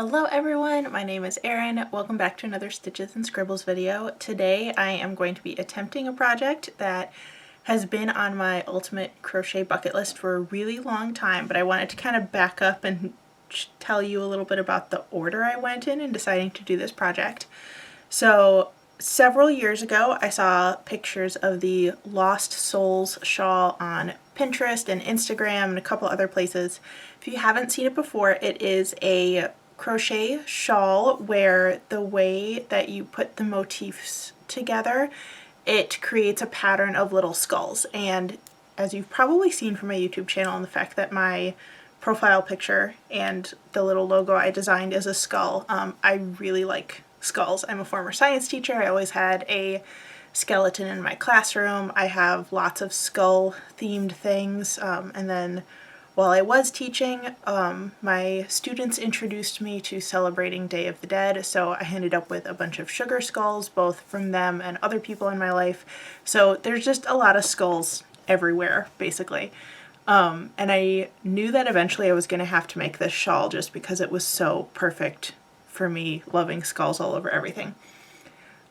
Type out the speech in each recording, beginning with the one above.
Hello everyone, my name is Erin. Welcome back to another Stitches and Scribbles video. Today I am going to be attempting a project that has been on my ultimate crochet bucket list for a really long time, but I wanted to kind of back up and tell you a little bit about the order I went in deciding to do this project. So several years ago I saw pictures of the Lost Souls shawl on Pinterest and Instagram and a couple other places. If you haven't seen it before, it is a crochet shawl where the way that you put the motifs together, it creates a pattern of little skulls. And as you've probably seen from my YouTube channel and the fact that my profile picture and the little logo I designed is a skull, I really like skulls. I'm a former science teacher. I always had a skeleton in my classroom. I have lots of skull themed things, and then while I was teaching, my students introduced me to celebrating Day of the Dead, so I ended up with a bunch of sugar skulls, both from them and other people in my life. So there's just a lot of skulls everywhere, basically. And I knew that eventually I was going to have to make this shawl just because it was so perfect for me, loving skulls all over everything.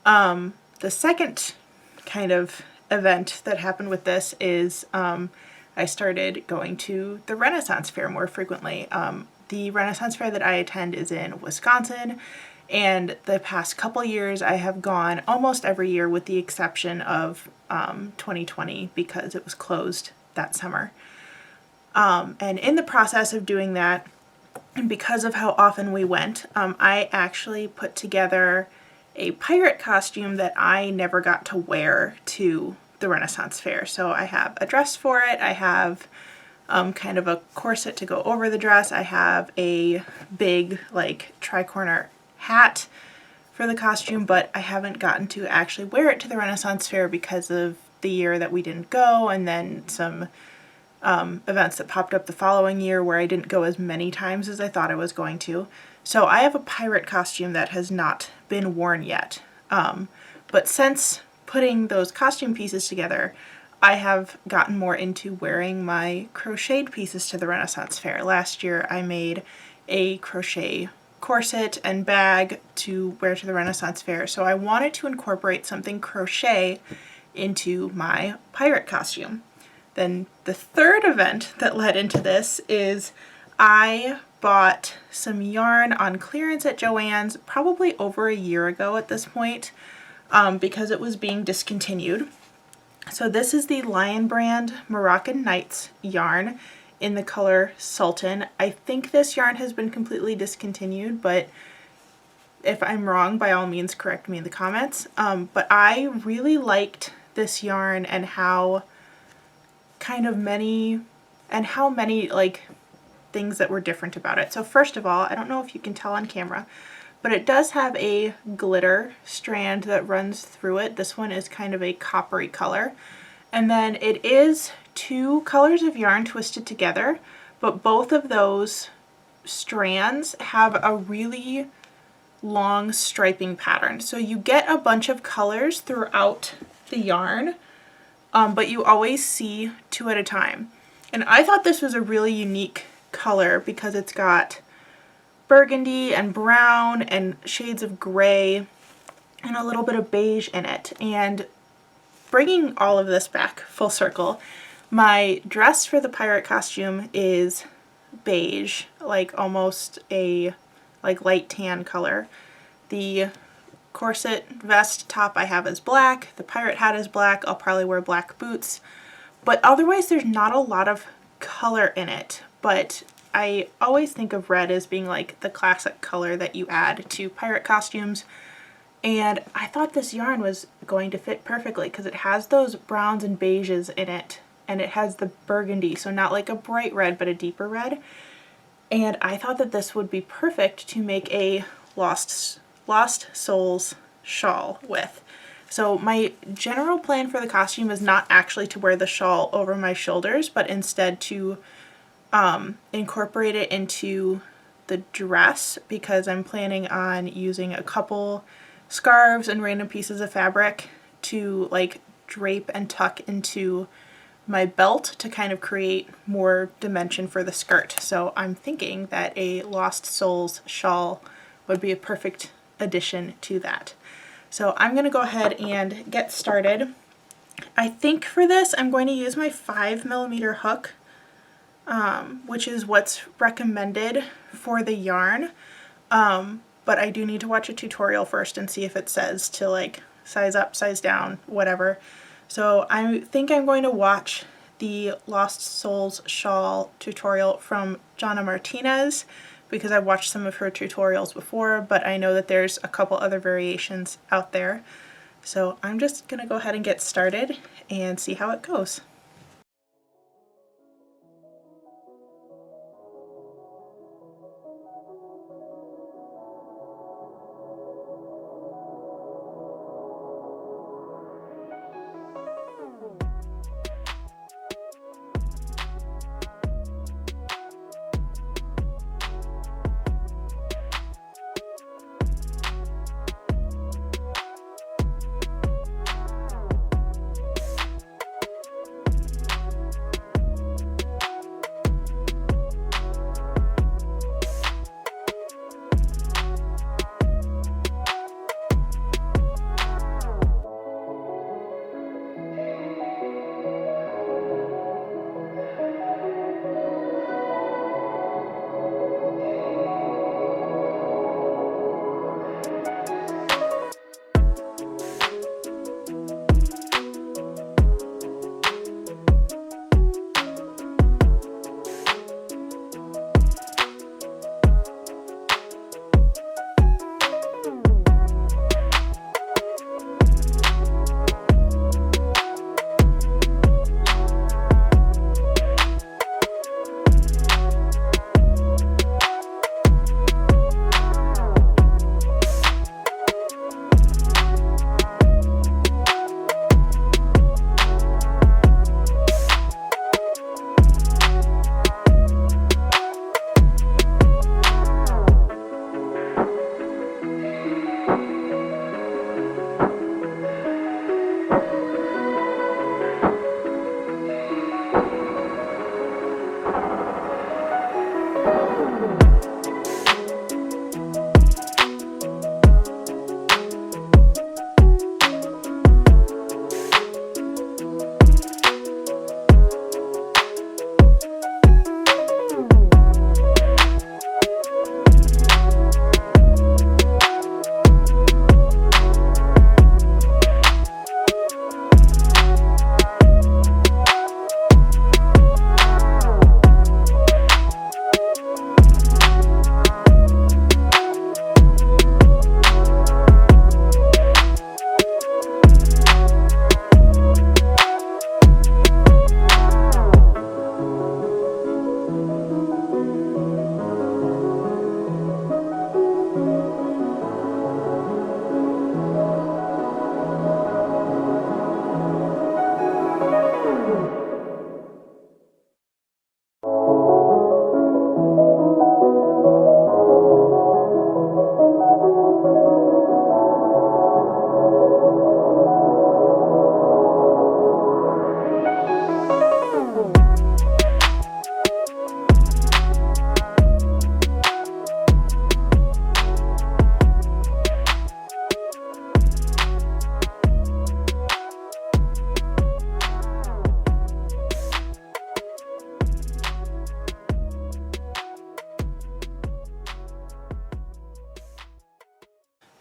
The second kind of event that happened with this is I started going to the Renaissance Fair more frequently. The Renaissance Fair that I attend is in Wisconsin, and the past couple years I have gone almost every year with the exception of 2020 because it was closed that summer. And in the process of doing that, and because of how often we went, I actually put together a pirate costume that I never got to wear to the Renaissance Fair. So I have a dress for it, I have kind of a corset to go over the dress, I have a big like tri-corner hat for the costume, but I haven't gotten to actually wear it to the Renaissance Fair because of the year that we didn't go, and then some events that popped up the following year where I didn't go as many times as I thought I was going to. So I have a pirate costume that has not been worn yet. But since putting those costume pieces together, I have gotten more into wearing my crocheted pieces to the Renaissance Fair. Last year I made a crochet corset and bag to wear to the Renaissance Fair, so I wanted to incorporate something crochet into my pirate costume. Then the third event that led into this is I bought some yarn on clearance at Joann's probably over a year ago at this point, because it was being discontinued. So this is the Lion brand Moroccan Nights yarn in the color Sultan. I think this yarn has been completely discontinued, but if I'm wrong, by all means correct me in the comments. But I really liked this yarn and how many like things that were different about it. So first of all, I don't know if you can tell on camera, but it does have a glitter strand that runs through it. This one is kind of a coppery color. And then it is two colors of yarn twisted together, but both of those strands have a really long striping pattern. So you get a bunch of colors throughout the yarn, but you always see two at a time. And I thought this was a really unique color because it's got burgundy and brown and shades of gray and a little bit of beige in it. And bringing all of this back full circle, my dress for the pirate costume is beige, like almost a light tan color. The corset vest top I have is black, the pirate hat is black, I'll probably wear black boots, but otherwise there's not a lot of color in it. But I always think of red as being like the classic color that you add to pirate costumes, and I thought this yarn was going to fit perfectly because it has those browns and beiges in it, and it has the burgundy, so not like a bright red but a deeper red. And I thought that this would be perfect to make a Lost Souls shawl with. So my general plan for the costume is not actually to wear the shawl over my shoulders, but instead to incorporate it into the dress, because I'm planning on using a couple scarves and random pieces of fabric to like drape and tuck into my belt to kind of create more dimension for the skirt. So I'm thinking that a Lost Souls shawl would be a perfect addition to that. So I'm going to go ahead and get started. I think for this I'm going to use my 5mm hook, which is what's recommended for the yarn. But I do need to watch a tutorial first and see if it says to like size up, size down, whatever. So I think I'm going to watch the Lost Souls shawl tutorial from Jonna Martinez because I've watched some of her tutorials before, but I know that there's a couple other variations out there. So I'm just gonna go ahead and get started and see how it goes.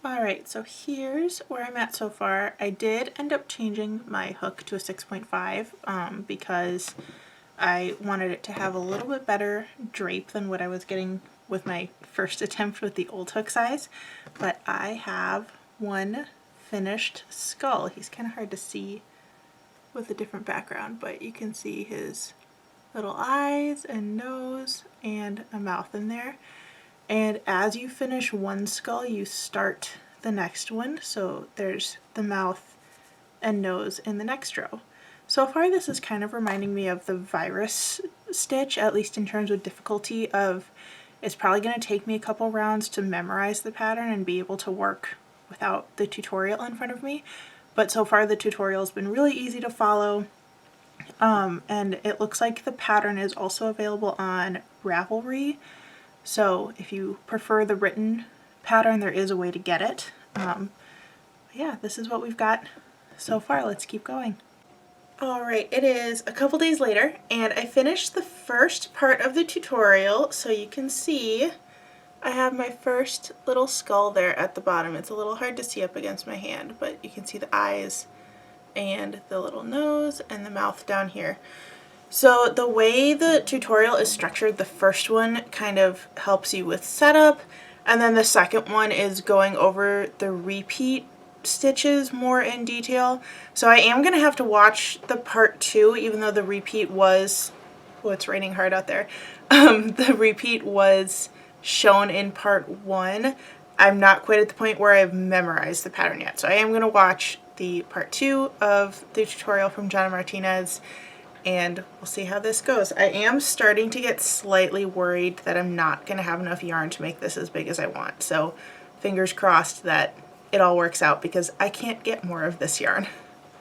Alright, so here's where I'm at so far. I did end up changing my hook to a 6.5 because I wanted it to have a little bit better drape than what I was getting with my first attempt with the old hook size. But I have one finished skull. He's kind of hard to see with a different background, but you can see his little eyes and nose and a mouth in there. And as you finish one skull, you start the next one. So there's the mouth and nose in the next row. So far this is kind of reminding me of the virus stitch, at least in terms of difficulty of it's probably going to take me a couple rounds to memorize the pattern and be able to work without the tutorial in front of me. But so far the tutorial has been really easy to follow. and it looks like the pattern is also available on Ravelry. So if you prefer the written pattern, there is a way to get it. Yeah, this is what we've got so far. Let's keep going. Alright, it is a couple days later, and I finished the first part of the tutorial, so you can see I have my first little skull there at the bottom. It's a little hard to see up against my hand, but you can see the eyes and the little nose and the mouth down here. So the way the tutorial is structured, the first one kind of helps you with setup, and then the second one is going over the repeat stitches more in detail. So I am going to have to watch the part 2, even though the repeat was, oh, it's raining hard out there. The repeat was shown in part 1. I'm not quite at the point where I've memorized the pattern yet. So I am going to watch the part 2 of the tutorial from Jonna Martinez, and we'll see how this goes. I am starting to get slightly worried that I'm not going to have enough yarn to make this as big as I want. So fingers crossed that it all works out, because I can't get more of this yarn.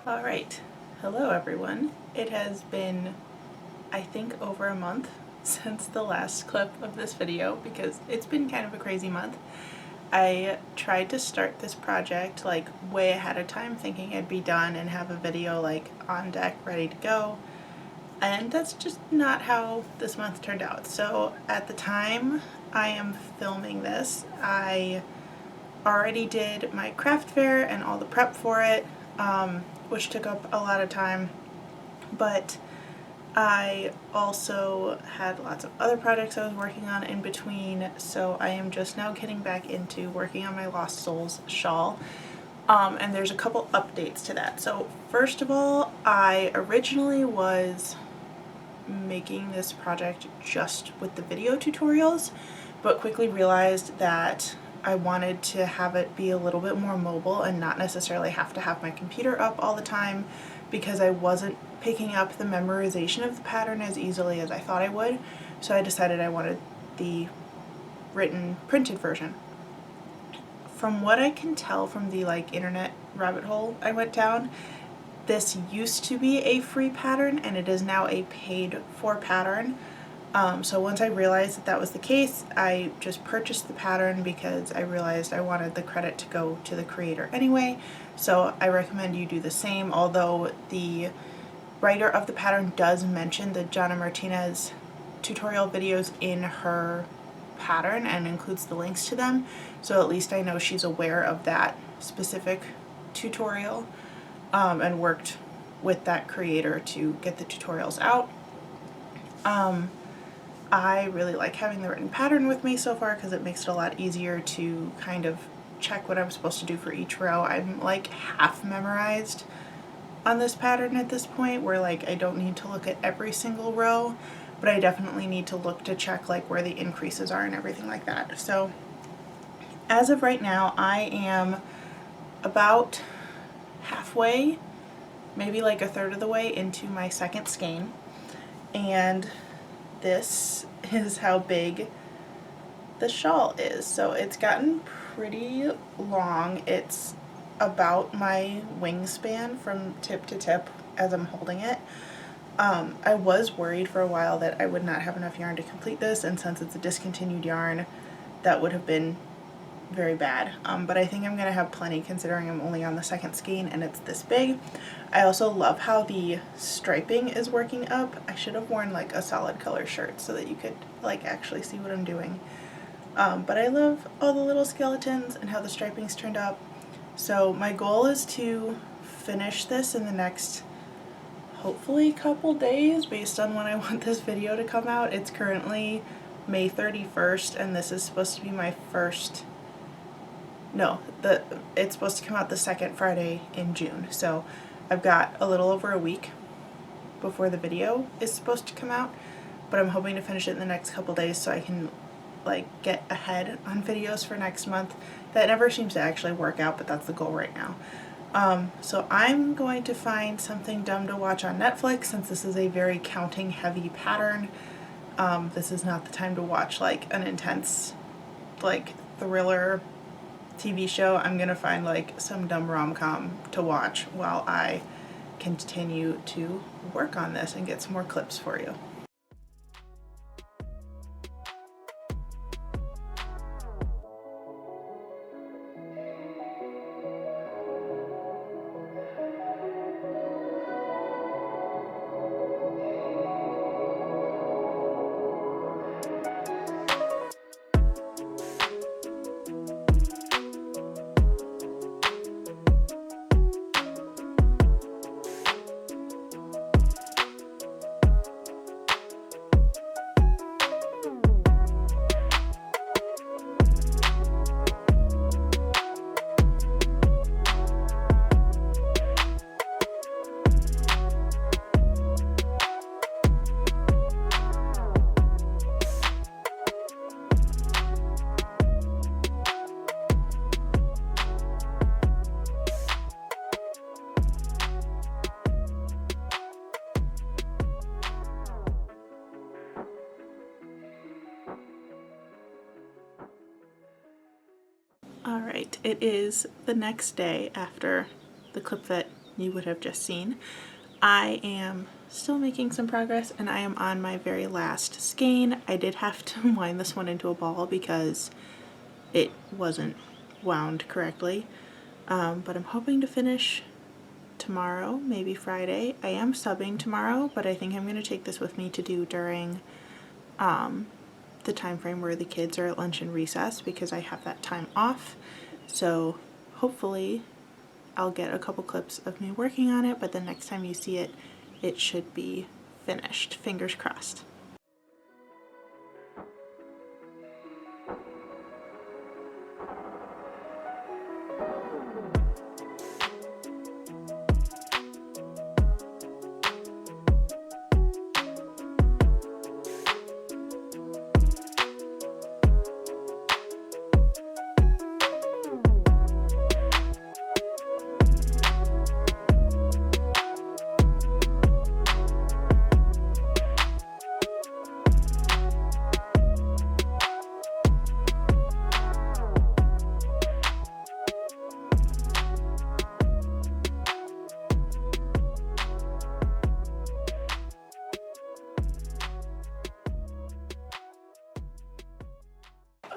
All right, hello everyone. It has been, I think, over a month since the last clip of this video, because it's been kind of a crazy month. I tried to start this project like way ahead of time, thinking I'd be done and have a video like on deck ready to go, and that's just not how this month turned out. So at the time I am filming this, I already did my craft fair and all the prep for it, which took up a lot of time, but I also had lots of other projects I was working on in between, so I am just now getting back into working on my Lost Souls shawl, and there's a couple updates to that. So first of all, I originally was making this project just with the video tutorials, but quickly realized that I wanted to have it be a little bit more mobile and not necessarily have to have my computer up all the time, because I wasn't picking up the memorization of the pattern as easily as I thought I would. So I decided I wanted the written printed version. From what I can tell from the internet rabbit hole I went down, this used to be a free pattern and it is now a paid for pattern. So once I realized that that was the case, I just purchased the pattern because I realized I wanted the credit to go to the creator anyway. So I recommend you do the same, although the writer of the pattern does mention the Jonna Martinez tutorial videos in her pattern and includes the links to them. So at least I know she's aware of that specific tutorial, and worked with that creator to get the tutorials out. I really like having the written pattern with me so far because it makes it a lot easier to kind of check what I'm supposed to do for each row. I'm like half memorized on this pattern at this point, where I don't need to look at every single row, but I definitely need to look to check where the increases are and everything like that. So as of right now, I am about halfway, maybe a third of the way into my second skein, and this is how big the shawl is. So it's gotten pretty long. It's about my wingspan from tip to tip as I'm holding it. I was worried for a while that I would not have enough yarn to complete this, and since it's a discontinued yarn, that would have been very bad. But I think I'm going to have plenty, considering I'm only on the second skein and it's this big. I also love how the striping is working up. I should have worn a solid color shirt so that you could actually see what I'm doing. But I love all the little skeletons and how the striping's turned up. So my goal is to finish this in the next, hopefully, couple days based on when I want this video to come out. It's currently May 31st and this is supposed to be my first, no, it's supposed to come out the second Friday in June. So I've got a little over a week before the video is supposed to come out, but I'm hoping to finish it in the next couple days so I can get ahead on videos for next month. That never seems to actually work out, but that's the goal right now. So I'm going to find something dumb to watch on Netflix, since this is a very counting heavy pattern. This is not the time to watch an intense thriller TV show. I'm gonna find some dumb rom-com to watch while I continue to work on this and get some more clips for you. Alright, it is the next day after the clip that you would have just seen. I am still making some progress and I am on my very last skein. I did have to wind this one into a ball because it wasn't wound correctly, but I'm hoping to finish tomorrow, maybe Friday. I am subbing tomorrow, but I think I'm going to take this with me to do during the time frame where the kids are at lunch and recess, because I have that time off. So hopefully I'll get a couple clips of me working on it, but the next time you see it, it should be finished. Fingers crossed.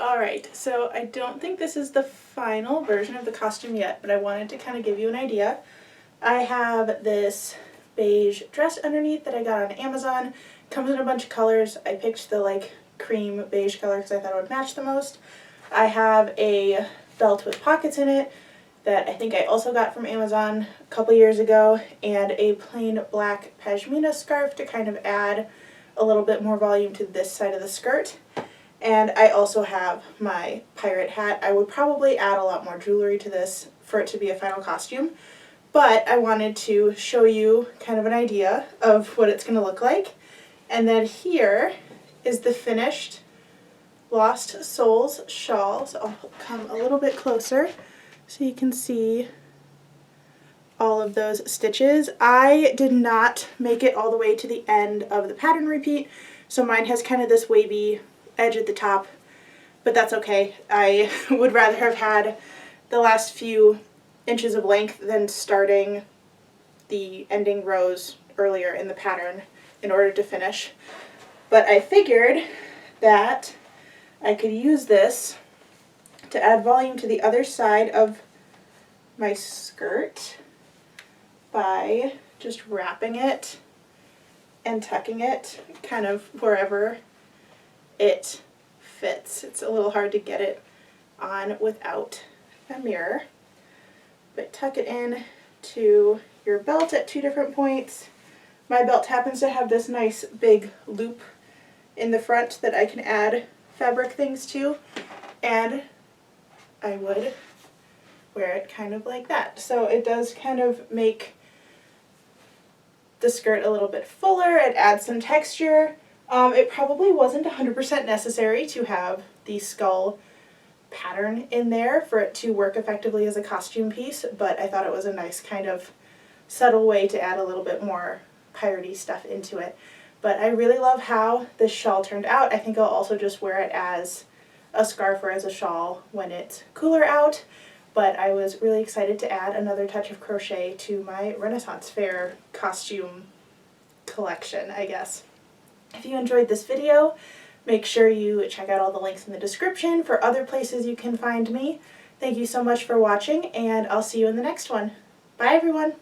Alright, so I don't think this is the final version of the costume yet, but I wanted to kind of give you an idea. I have this beige dress underneath that I got on Amazon. Comes in a bunch of colors. I picked the like cream beige color because I thought it would match the most. I have a belt with pockets in it that I think I also got from Amazon a couple years ago, and a plain black pashmina scarf to kind of add a little bit more volume to this side of the skirt. And I also have my pirate hat. I would probably add a lot more jewelry to this for it to be a final costume, but I wanted to show you kind of an idea of what it's going to look like. And then here is the finished Lost Souls shawl. So I'll come a little bit closer so you can see all of those stitches. I did not make it all the way to the end of the pattern repeat, so mine has kind of this wavy edge at the top, but that's okay. I would rather have had the last few inches of length than starting the ending rows earlier in the pattern in order to finish. But I figured that I could use this to add volume to the other side of my skirt by just wrapping it and tucking it kind of wherever it fits. It's a little hard to get it on without a mirror, but tuck it in to your belt at 2 different points. My belt happens to have this nice big loop in the front that I can add fabric things to, and I would wear it kind of like that. So it does kind of make the skirt a little bit fuller. It adds some texture. It probably wasn't 100% necessary to have the skull pattern in there for it to work effectively as a costume piece, but I thought it was a nice kind of subtle way to add a little bit more piratey stuff into it. But I really love how this shawl turned out. I think I'll also just wear it as a scarf or as a shawl when it's cooler out. but I was really excited to add another touch of crochet to my Renaissance Fair costume collection, I guess. If you enjoyed this video, make sure you check out all the links in the description for other places you can find me. Thank you so much for watching, and I'll see you in the next one. Bye everyone!